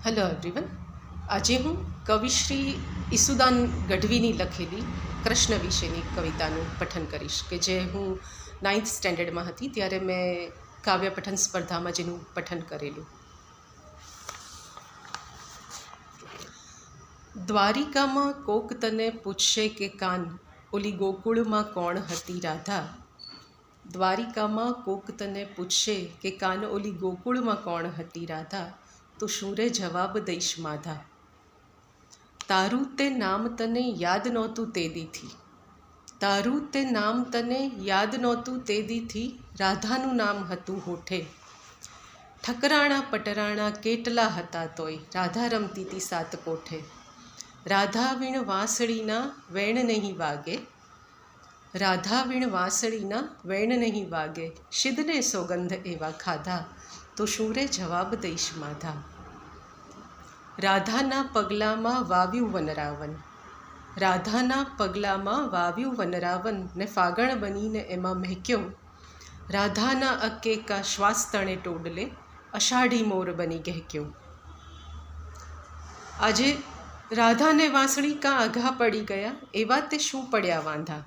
Hello everyone. આજે હું કવિશ્રી ઈસુદાન ગઢવીની લખેલી કૃષ્ણ વિશેની કવિતાનું પઠન કરીશ કે જે હું 9th સ્ટેન્ડર્ડમાં હતી ત્યારે મેં કાવ્ય પઠન સ્પર્ધામાં જેનું પઠન કરેલું. દ્વારિકામાં કોક તને પૂછશે કે કાન ઓલી ગોકુળમાં કોણ હતી રાધા. દ્વારિકામાં કોક તને પૂછશે કે કાન ઓલી ગોકુળમાં કોણ હતી રાધા, તો શું રે જવાબ દઈશ માધા. તારું તે નામ તને યાદ નહોતું તે દીથી, તારું તે નામ તને યાદ નહોતું તે દીથી, રાધાનું નામ હતું હોઠે. ઠકરાણા પટરાણા કેટલા હતા તોય, રાધા રમતી તી સાત કોઠે. રાધા વીણ વાંસળીના વેણ નહીં વાગે, રાધા વીણ વાંસળીના વેણ નહીં વાગે, શિદને સોગંધ એવા ખાધા, તો શું રે જવાબ દઈશ માધા. રાધાના પગલામાં વાવ્યું વનરાવન, રાધાના પગલામાં વાવ્યું વનરાવન, ને ફાગણ બનીને એમાં મહેક્યો. રાધાના અકેકા શ્વાસ તણે ટોડલે, અષાઢી મોર બની ગહેક્યો. આજે રાધાને વાંસળી કાં આઘા પડી ગયા, એવા તે શું પડ્યા વાંધા,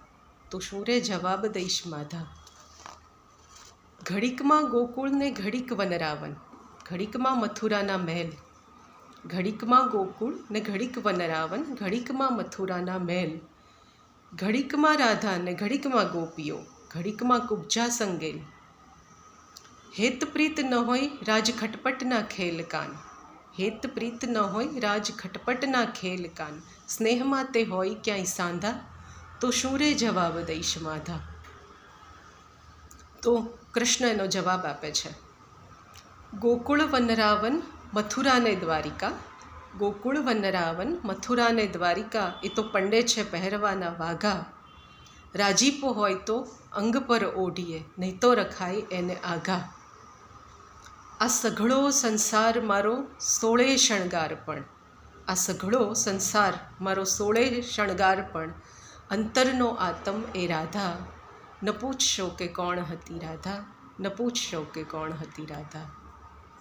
તો શું રે જવાબ દઈશ માધા. ઘડીકમાં ગોકુળ ને ઘડીક વનરાવન, ઘડીકમાં મથુરાના મહેલ. ઘડીકમાં ગોકુળ ને ઘડીક વનરાવન, ઘડીકમાં મથુરાના મહેલ. ઘડીકમાં રાધા ને ઘડીકમાં ગોપીઓ, ઘડીકમાં કુબ્જા સંગેલ. હેત પ્રીત ન હોય રાજ ખટપટના ખેલ કાન, હેત પ્રીત ન હોય રાજ ખટપટના ખેલ કાન, સ્નેહમાં તે હોય ક્યાંય સાંધા, તો શું રે જવાબ દઈશ માધા. તો કૃષ્ણ એનો જવાબ આપે છે. ગોકુળ વનરાવન મથુરાને દ્વારિકા, ગોકુળ વનરાવન મથુરાને દ્વારિકા, એ તો પંડે છે પહેરવાના વાઘા. રાજીપો હોય તો અંગ પર ઓઢીએ, નહીં તો રખાય એને આઘા. આ સઘળો સંસાર મારો સોળે શણગાર પણ, આ સઘળો સંસાર મારો સોળે શણગાર પણ, અંતરનો આતમ એ રાધા. ન પૂછશો કે કોણ હતી રાધા, ન પૂછશો કે કોણ હતી રાધા.